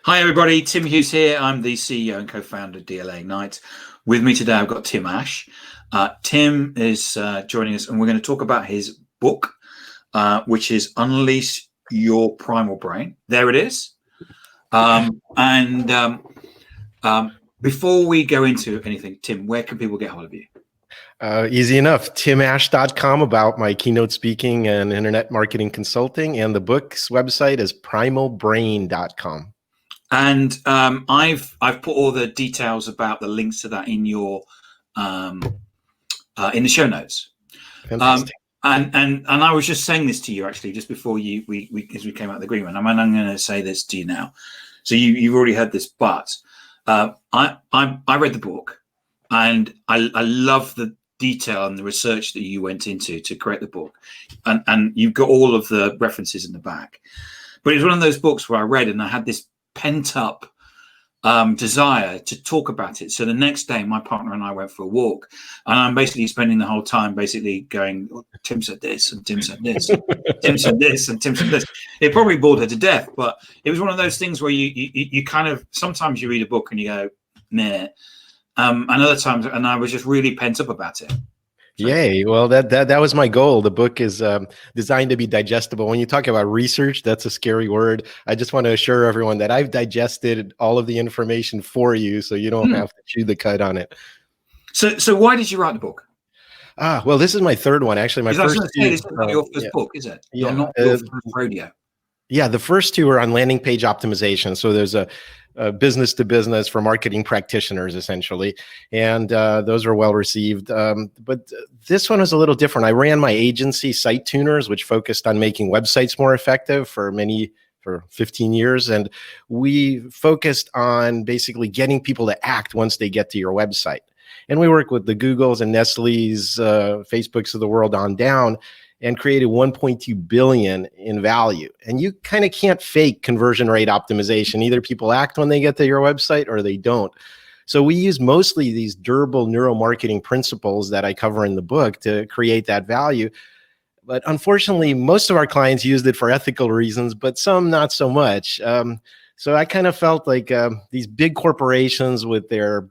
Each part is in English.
Hi, everybody. Tim Hughes here. I'm the CEO and co-founder of DLA Ignite. With me today, I've got Tim Ash. Tim is joining us, and we're going to talk about his book, which is Unlease Your Primal Brain. There it is. Before we go into anything, Tim, where can people get hold of you? Easy enough. timash.com about my keynote speaking and internet marketing consulting. And the book's website is primalbrain.com. And I've put all the details about the links to that in your in the show notes. Fantastic. And I was just saying this to you actually just before we came out of the agreement. I'm going to say this to you now. So you've already heard this, but I read the book, and I love the detail and the research that you went into to create the book, and you've got all of the references in the back. But it was one of those books where I read and I had this pent up desire to talk about it. So the next day, my partner and I went for a walk, and I'm basically spending the whole time basically going, oh, Tim said this, and Tim said this, Tim said this, and Tim said this. It probably bored her to death, but it was one of those things where you kind of, sometimes you read a book and you go, nah, and other times, and I was just really pent up about it. Yay. Well, that was my goal. The book is designed to be digestible. When you talk about research, that's a scary word. I just want to assure everyone that I've digested all of the information for you, so you don't have to chew the cud on it. So why did you write the book? Well, this is my third one. Actually, my first two. This is not your first book, is it? Yeah. Not your first rodeo. Yeah, the first two are on landing page optimization. So there's a business to business for marketing practitioners, essentially. And those are well received. But this one was a little different. I ran my agency, Site Tuners, which focused on making websites more effective for 15 years. And we focused on basically getting people to act once they get to your website. And we work with the Googles and Nestle's, Facebooks of the world on down, and created 1.2 billion in value. And you kind of can't fake conversion rate optimization. Either people act when they get to your website or they don't. So we use mostly these durable neuromarketing principles that I cover in the book to create that value. But unfortunately, most of our clients used it for ethical reasons, but some not so much. So I kind of felt like these big corporations with their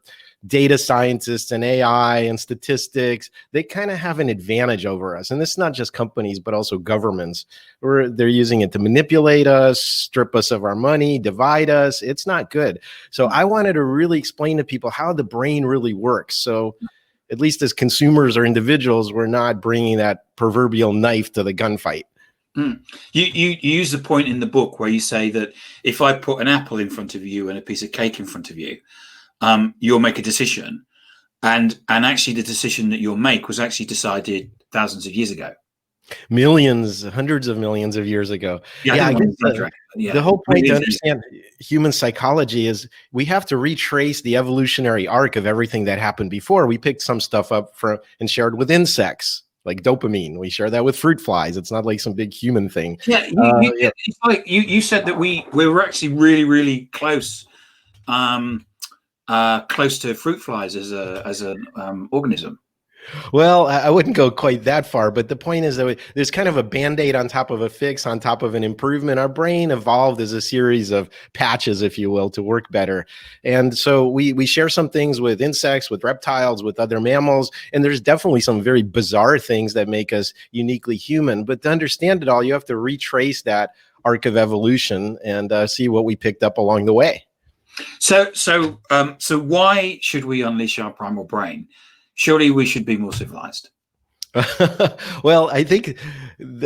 data scientists and AI and statistics, they kind of have an advantage over us. And this is not just companies, but also governments, where they're using it to manipulate us, strip us of our money, divide us. It's not good. So I wanted to really explain to people how the brain really works. So at least as consumers or individuals, we're not bringing that proverbial knife to the gunfight. You use the point in the book where you say that if I put an apple in front of you and a piece of cake in front of you, you'll make a decision, and actually the decision that you'll make was actually decided thousands of years ago, millions, hundreds of millions of years ago. I guess the whole point to understand human psychology is we have to retrace the evolutionary arc of everything that happened before. We picked some stuff up and shared with insects, like dopamine. We share that with fruit flies. It's not like some big human thing. It's like you said that we were actually really, really close. Close to fruit flies as an organism. Well, I wouldn't go quite that far, but the point is that there's kind of a Band-Aid on top of a fix, on top of an improvement. Our brain evolved as a series of patches, if you will, to work better. And so we share some things with insects, with reptiles, with other mammals, and there's definitely some very bizarre things that make us uniquely human. But to understand it all, you have to retrace that arc of evolution and see what we picked up along the way. So why should we unleash our primal brain? Surely we should be more civilized. Well, I think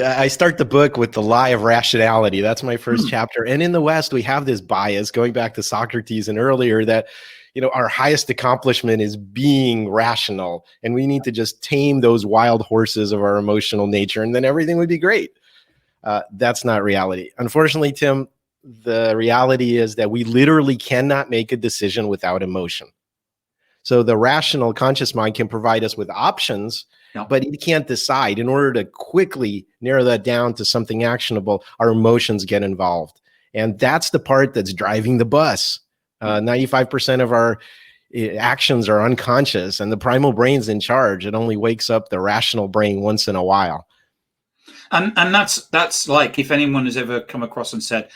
I start the book with the lie of rationality. That's my first chapter. And in the West, we have this bias going back to Socrates and earlier that, our highest accomplishment is being rational. And we need to just tame those wild horses of our emotional nature, and then everything would be great. That's not reality. Unfortunately, Tim, the reality is that we literally cannot make a decision without emotion. So the rational conscious mind can provide us with options, but it can't decide. In order to quickly narrow that down to something actionable, our emotions get involved. And that's the part that's driving the bus. 95% of our actions are unconscious, and the primal brain's in charge. It only wakes up the rational brain once in a while. And that's like, if anyone has ever come across and said,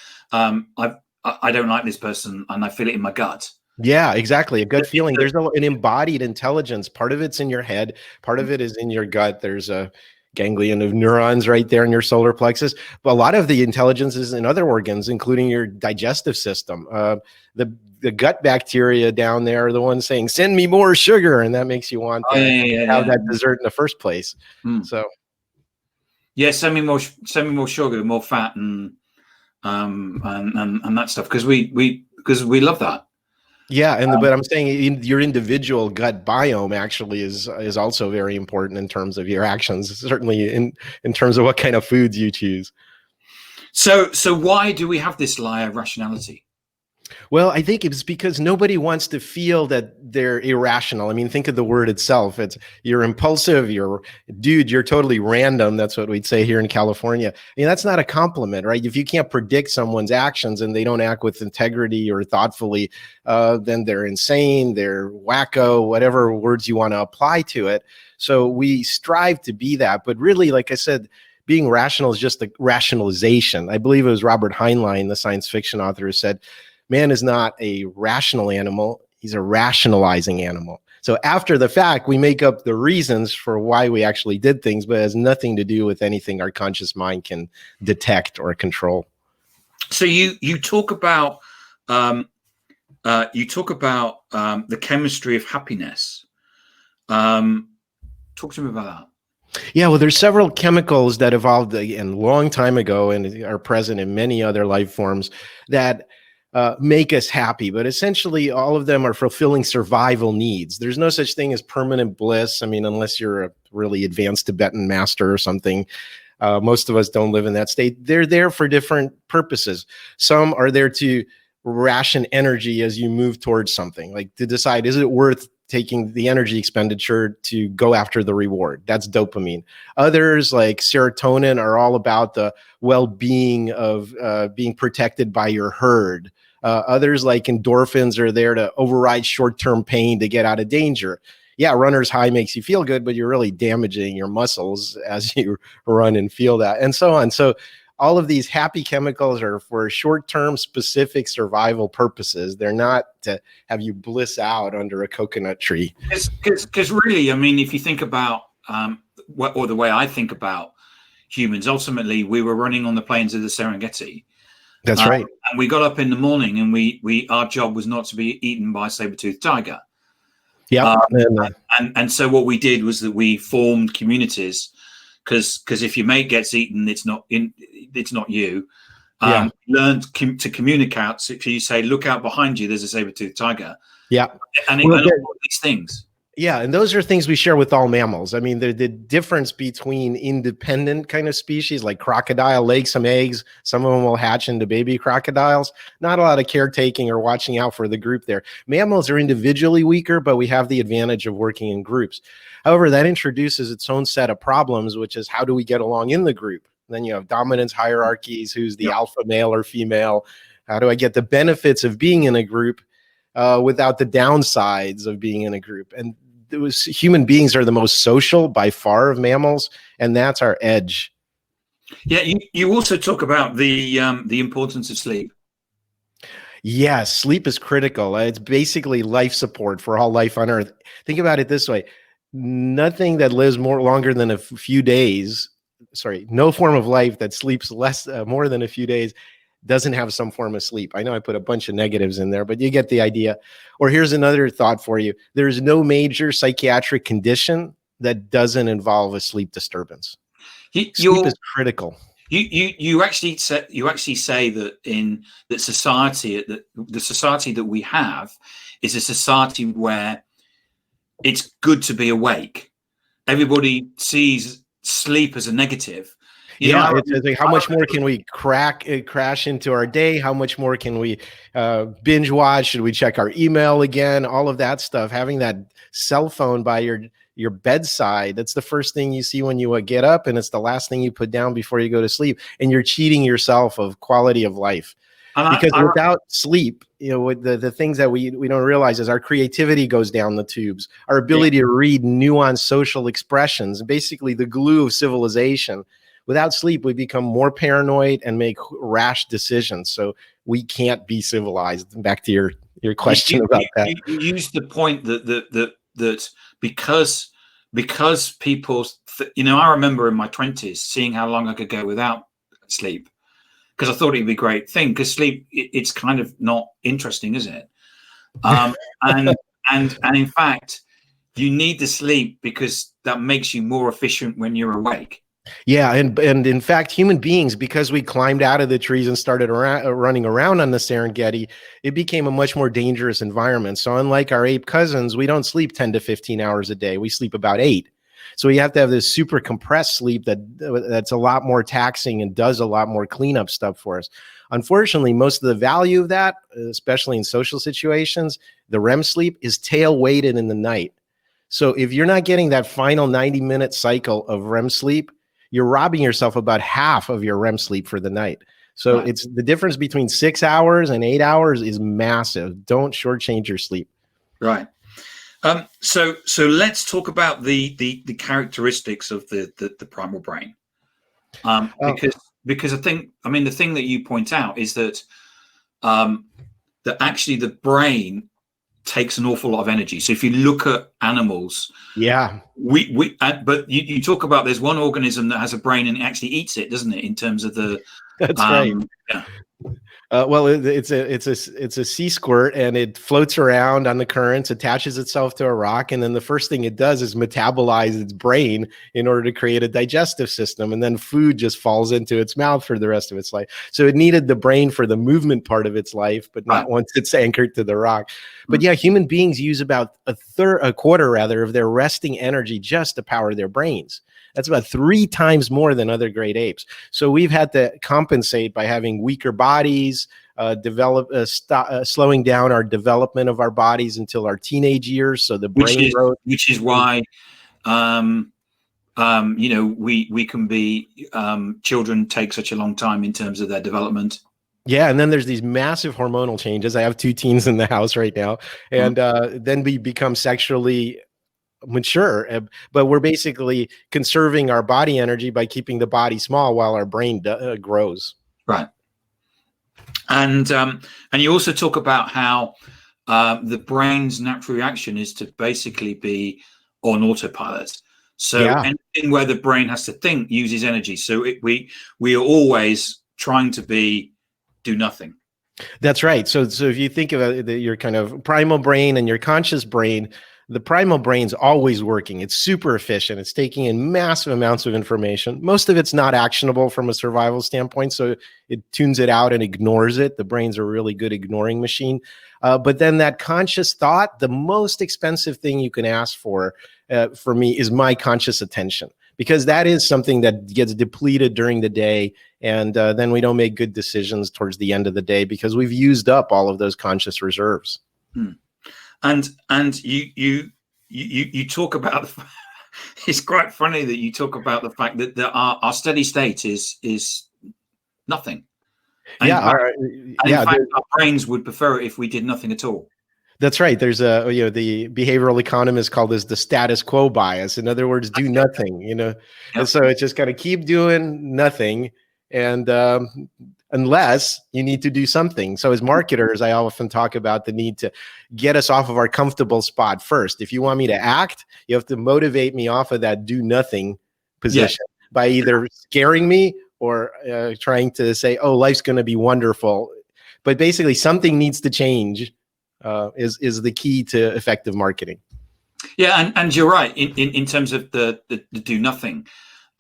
I don't like this person, and I feel it in my gut. Yeah, exactly. A gut feeling. There's an embodied intelligence. Part of it's in your head. Part of it is in your gut. There's a ganglion of neurons right there in your solar plexus. But a lot of the intelligence is in other organs, including your digestive system. The gut bacteria down there are the ones saying, "Send me more sugar," and that makes you want to have that dessert in the first place. So, yeah, send me more sugar, more fat, and that stuff, because we love that. Yeah, but I'm saying your individual gut biome actually is also very important in terms of your actions, certainly in terms of what kind of foods you choose. So why do we have this lie of rationality? Well, I think it's because nobody wants to feel that they're irrational. I mean, think of the word itself. You're impulsive, you're totally random. That's what we'd say here in California. I mean, that's not a compliment, right? If you can't predict someone's actions and they don't act with integrity or thoughtfully, then they're insane, they're wacko, whatever words you want to apply to it. So we strive to be that. But really, like I said, being rational is just a rationalization. I believe it was Robert Heinlein, the science fiction author, who said, man is not a rational animal. He's a rationalizing animal. So after the fact, we make up the reasons for why we actually did things, but it has nothing to do with anything our conscious mind can detect or control. So you talk about the chemistry of happiness. Talk to me about that. Yeah, well, there's several chemicals that evolved a long time ago and are present in many other life forms that make us happy, but essentially all of them are fulfilling survival needs. There's no such thing as permanent bliss. I mean, unless you're a really advanced Tibetan master or something. Most of us don't live in that state. They're there for different purposes. Some are there to ration energy as you move towards something, like to decide, is it worth taking the energy expenditure to go after the reward? That's dopamine. Others, like serotonin, are all about the well-being of being protected by your herd. Others, like endorphins, are there to override short-term pain to get out of danger. Yeah, runner's high makes you feel good, but you're really damaging your muscles as you run and feel that, and so on. So all of these happy chemicals are for short-term specific survival purposes. They're not to have you bliss out under a coconut tree. Because really, I mean, if you think about or the way I think about humans, ultimately we were running on the plains of the Serengeti. That's right. And we got up in the morning, and our job was not to be eaten by a saber-toothed tiger. Yeah. And so what we did was that we formed communities, because if your mate gets eaten, it's not you. Learned to communicate. So you say, look out behind you, there's a saber-toothed tiger. Yeah. And all these things. Yeah, and those are things we share with all mammals. I mean, the difference between independent kind of species, like crocodile, lay some eggs, some of them will hatch into baby crocodiles. Not a lot of caretaking or watching out for the group there. Mammals are individually weaker, but we have the advantage of working in groups. However, that introduces its own set of problems, which is, how do we get along in the group? Then you have dominance hierarchies, who's the alpha male or female? How do I get the benefits of being in a group without the downsides of being in a group? And human beings are the most social by far of mammals, and that's our edge. Yeah, you also talk about the importance of sleep. Yes, sleep is critical. It's basically life support for all life on Earth. Think about it this way: nothing that lives longer than a few days. No form of life that sleeps more than a few days doesn't have some form of sleep. I know I put a bunch of negatives in there, but you get the idea. Or here's another thought for you. There's no major psychiatric condition that doesn't involve a sleep disturbance. Sleep is critical. You actually say that the society that we have is a society where it's good to be awake. Everybody sees sleep as a negative. It's like, how much more can we crash into our day? How much more can we binge watch? Should we check our email again? All of that stuff. Having that cell phone by your bedside, that's the first thing you see when you get up, and it's the last thing you put down before you go to sleep. And you're cheating yourself of quality of life. Because without sleep, the things that we don't realize is our creativity goes down the tubes. Our ability to read nuanced social expressions, basically the glue of civilization. without sleep, we become more paranoid and make rash decisions. So we can't be civilized. Back to your question about that. You used the point that because people, I remember in my 20s seeing how long I could go without sleep, because I thought it'd be a great thing, because sleep, it's kind of not interesting, is it? And in fact, you need the sleep because that makes you more efficient when you're awake. Yeah, and in fact, human beings, because we climbed out of the trees and started running around on the Serengeti, it became a much more dangerous environment. So unlike our ape cousins, we don't sleep 10 to 15 hours a day. We sleep about 8. So we have to have this super compressed sleep that's a lot more taxing and does a lot more cleanup stuff for us. Unfortunately, most of the value of that, especially in social situations, the REM sleep is tail weighted in the night. So if you're not getting that final 90-minute cycle of REM sleep, you're robbing yourself about half of your REM sleep for the night. So Right. it's the difference between 6 hours and 8 hours is massive. Don't shortchange your sleep. Right. So let's talk about the characteristics of the primal brain. Because I think, the thing that you point out is that that actually the brain takes an awful lot of energy. So if you look at animals, but you talk about, there's one organism that has a brain and it actually eats it, doesn't it? In terms of the that's right. Yeah. Well, it's a sea squirt, and it floats around on the currents, attaches itself to a rock, and then the first thing it does is metabolize its brain in order to create a digestive system, and then food just falls into its mouth for the rest of its life. So it needed the brain for the movement part of its life, but not once it's anchored to the rock. But yeah, human beings use about a quarter of their resting energy just to power their brains. That's about 3 times more than other great apes. So we've had to compensate by having weaker bodies, slowing down our development of our bodies until our teenage years. So the brain growth, which is why, we can be, children take such a long time in terms of their development. Yeah, and then there's these massive hormonal changes. I have 2 teens in the house right now, and then we become sexually mature, but we're basically conserving our body energy by keeping the body small while our brain grows. Right. And you also talk about how the brain's natural reaction is to basically be on autopilot. So anything where the brain has to think uses energy. So we are always trying to do nothing. That's right. So if you think about your kind of primal brain and your conscious brain, the primal brain's always working. It's super efficient. It's taking in massive amounts of information. Most of it's not actionable from a survival standpoint, so it tunes it out and ignores it. The brain's a really good ignoring machine. But then that conscious thought, the most expensive thing you can ask for me, is my conscious attention, because that is something that gets depleted during the day, and then we don't make good decisions towards the end of the day because we've used up all of those conscious reserves. And you talk about it's quite funny that you talk about the fact that our steady state is nothing. And in fact, our brains would prefer it if we did nothing at all. That's right. There's the behavioral economists call this the status quo bias. In other words, do nothing, And so it's just got to keep doing nothing. And unless you need to do something. So as marketers, I often talk about the need to get us off of our comfortable spot first. If you want me to act, you have to motivate me off of that do nothing position by either scaring me or trying to say, oh, life's going to be wonderful. But basically something needs to change is the key to effective marketing. Yeah. And you're right. In terms of the do nothing,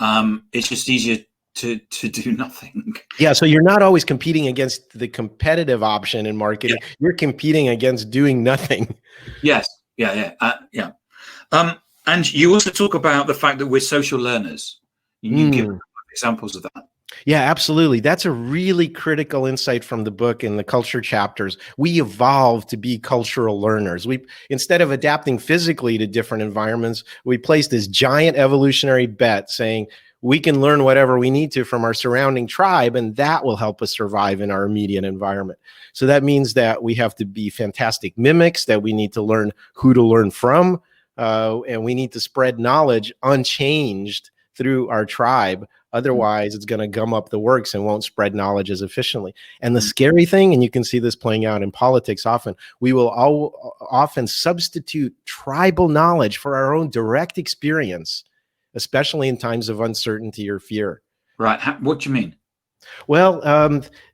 it's just easier to do nothing. Yeah, so you're not always competing against the competitive option in marketing. Yeah. You're competing against doing nothing. Yes. Yeah. And you also talk about the fact that we're social learners. You give examples of that. Yeah, absolutely. That's a really critical insight from the book in the culture chapters. We evolved to be cultural learners. Instead of adapting physically to different environments, we placed this giant evolutionary bet saying, we can learn whatever we need to from our surrounding tribe, and that will help us survive in our immediate environment. So that means that we have to be fantastic mimics, that we need to learn who to learn from, and we need to spread knowledge unchanged through our tribe. Otherwise, it's going to gum up the works and won't spread knowledge as efficiently. And the scary thing, and you can see this playing out in politics often, we will often substitute tribal knowledge for our own direct experience, especially in times of uncertainty or fear. Right. What do you mean? Well,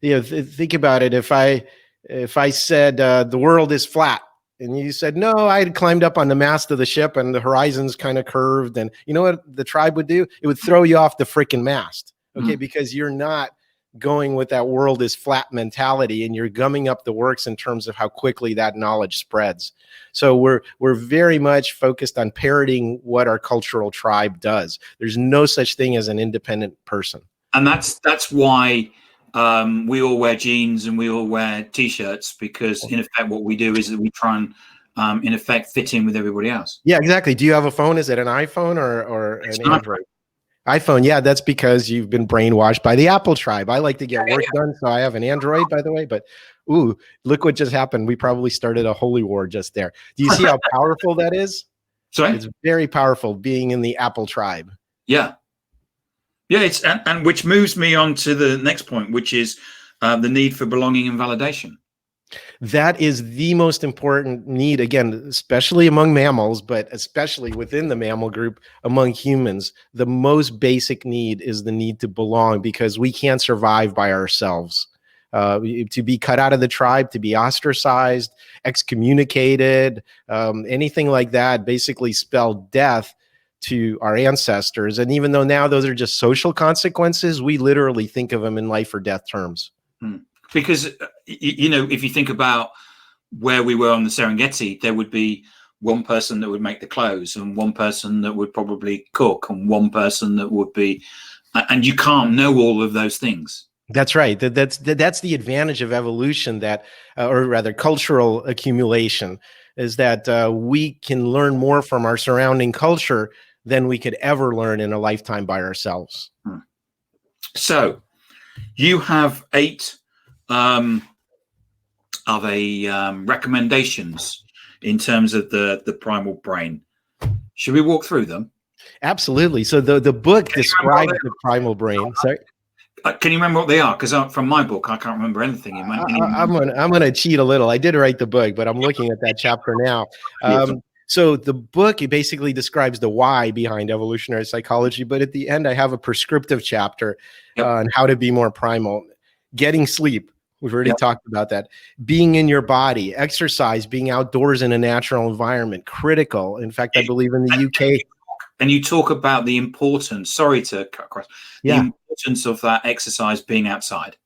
think about it. If I said the world is flat, and you said no, I had climbed up on the mast of the ship, and the horizon's kind of curved, and you know what the tribe would do? It would throw you off the freaking mast, okay? Because you're not going with that world is flat mentality, and you're gumming up the works in terms of how quickly that knowledge spreads. So we're very much focused on parroting what our cultural tribe does. There's no such thing as an independent person. And that's why we all wear jeans and we all wear t-shirts, because in effect what we do is that we try and in effect fit in with everybody else. Yeah, exactly. Do you have a phone? Is it an iPhone or an Android? iPhone. Yeah, that's because you've been brainwashed by the Apple tribe. I like to get work done, so I have an Android, by the way. But ooh, look what just happened. We probably started a holy war just there. Do you see how powerful that is? Sorry? It's very powerful being in the Apple tribe. Yeah. Yeah, it's and which moves me on to the next point, which is the need for belonging and validation. That is the most important need, again, especially among mammals, but especially within the mammal group, among humans. The most basic need is the need to belong, because we can't survive by ourselves. To be cut out of the tribe, to be ostracized, excommunicated, anything like that basically spelled death to our ancestors. And even though now those are just social consequences, we literally think of them in life or death terms. Because, if you think about where we were on the Serengeti, there would be one person that would make the clothes, and one person that would probably cook, and one person that would be, and you can't know all of those things. That's right. That's the advantage of evolution, that, or rather cultural accumulation, is that we can learn more from our surrounding culture than we could ever learn in a lifetime by ourselves. So you have 8 recommendations in terms of the primal brain. Should we walk through them? Absolutely. So the book describes the primal brain. Sorry. Can you remember what they are? Because from my book, I can't remember anything. I'm gonna cheat a little. I did write the book, but I'm looking at that chapter now. So the book, it basically describes the why behind evolutionary psychology, but at the end, I have a prescriptive chapter on how to be more primal. Getting sleep. We've already talked about that. Being in your body, exercise, being outdoors in a natural environment, critical. In fact, I believe in the UK. And you talk about the importance, sorry to cut across, the importance of that exercise being outside.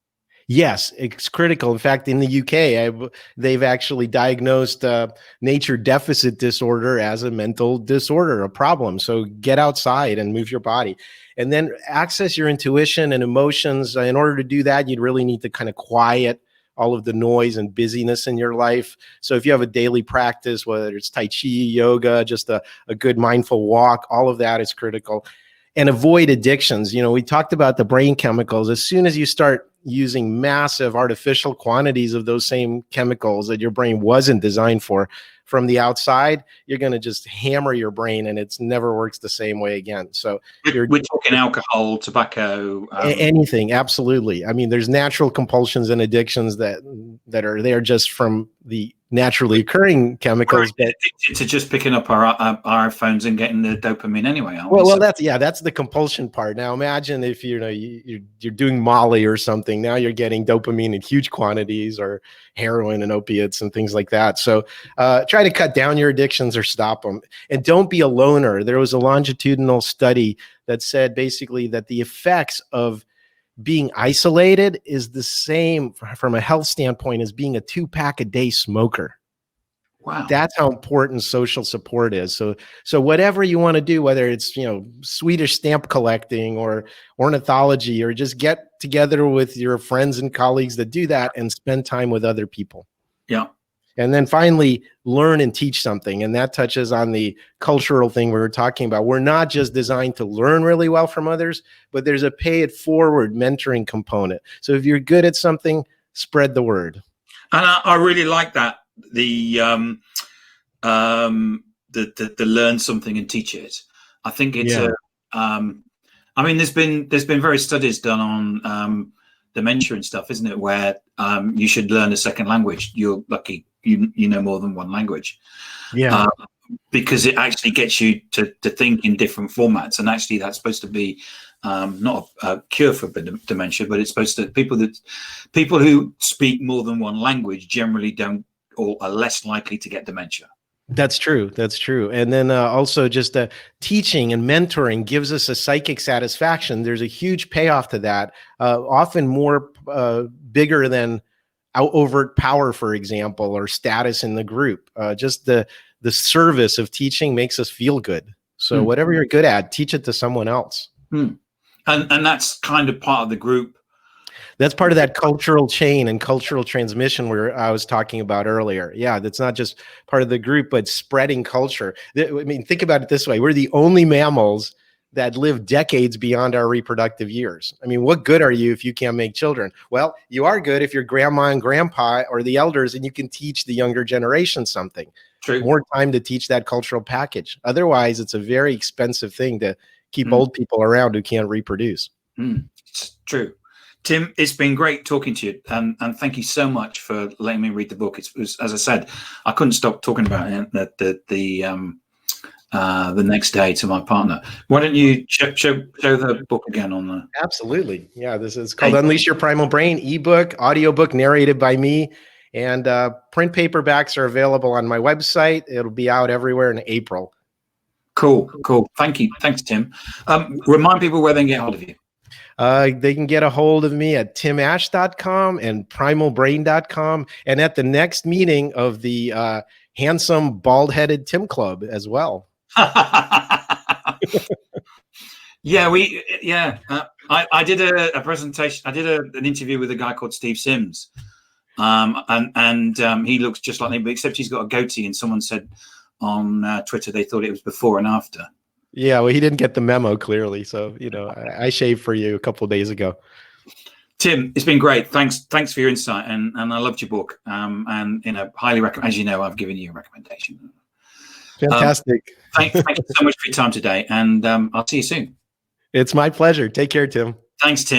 Yes, it's critical. In fact, in the UK, they've actually diagnosed nature deficit disorder as a mental disorder, a problem. So get outside and move your body. And then access your intuition and emotions. In order to do that, you'd really need to kind of quiet all of the noise and busyness in your life. So if you have a daily practice, whether it's Tai Chi, yoga, just a good mindful walk, all of that is critical. And avoid addictions. We talked about the brain chemicals. As soon as you start using massive artificial quantities of those same chemicals that your brain wasn't designed for from the outside, you're going to just hammer your brain, and it never works the same way again. So we're talking alcohol, tobacco, anything. Absolutely. I mean, there's natural compulsions and addictions that are there just from the naturally occurring chemicals. But to just picking up our iPhones and getting the dopamine anyway. Well, that's the compulsion part. Now imagine if you're doing Molly or something. Now you're getting dopamine in huge quantities, or heroin and opiates and things like that. So try to cut down your addictions or stop them. And don't be a loner. There was a longitudinal study that said basically that the effects of being isolated is the same from a health standpoint as being a 2-pack a day smoker. Wow. That's how important social support is. So whatever you want to do, whether it's, Swedish stamp collecting or ornithology, or just get together with your friends and colleagues that do that and spend time with other people. Yeah. And then finally, learn and teach something. And that touches on the cultural thing we were talking about. We're not just designed to learn really well from others, but there's a pay it forward mentoring component. So if you're good at something, spread the word. And I really like that. The learn something and teach it. I think it's I mean, there's been various studies done on dementia and stuff, isn't it? Where you should learn a second language. You're lucky you know more than one language. Yeah. Because it actually gets you to think in different formats, and actually that's supposed to be not a cure for dementia, but it's supposed to people who speak more than one language generally don't or are less likely to get dementia. That's true. That's true. And then also just teaching and mentoring gives us a psychic satisfaction. There's a huge payoff to that, often more bigger than overt power, for example, or status in the group. Just the service of teaching makes us feel good. So whatever you're good at, teach it to someone else. And that's kind of part of the group. That's part of that cultural chain and cultural transmission where I was talking about earlier. Yeah, that's not just part of the group, but spreading culture. I mean, think about it this way. We're the only mammals that live decades beyond our reproductive years. I mean, what good are you if you can't make children? Well, you are good if you're grandma and grandpa or the elders and you can teach the younger generation something. True. More time to teach that cultural package. Otherwise, it's a very expensive thing to keep old people around who can't reproduce. It's true. Tim, it's been great talking to you, and thank you so much for letting me read the book. It was, as I said, I couldn't stop talking about it the next day to my partner. Why don't you show the book again on the? Absolutely, yeah. This is called Unleash Your Primal Brain, ebook, audiobook narrated by me, and print paperbacks are available on my website. It'll be out everywhere in April. Cool. Thank you. Thanks, Tim. Remind people where they can get hold of you. They can get a hold of me at timash.com and primalbrain.com, and at the next meeting of the handsome bald-headed Tim Club as well. I did a presentation. I did an interview with a guy called Steve Sims, and he looks just like me, but except he's got a goatee. And someone said on Twitter they thought it was before and after. Yeah, well, he didn't get the memo clearly. So, I shaved for you a couple of days ago. Tim, it's been great. Thanks for your insight, and I loved your book. And highly recommend. As you know, I've given you a recommendation. Fantastic. Thank you so much for your time today, and I'll see you soon. It's my pleasure. Take care, Tim. Thanks, Tim.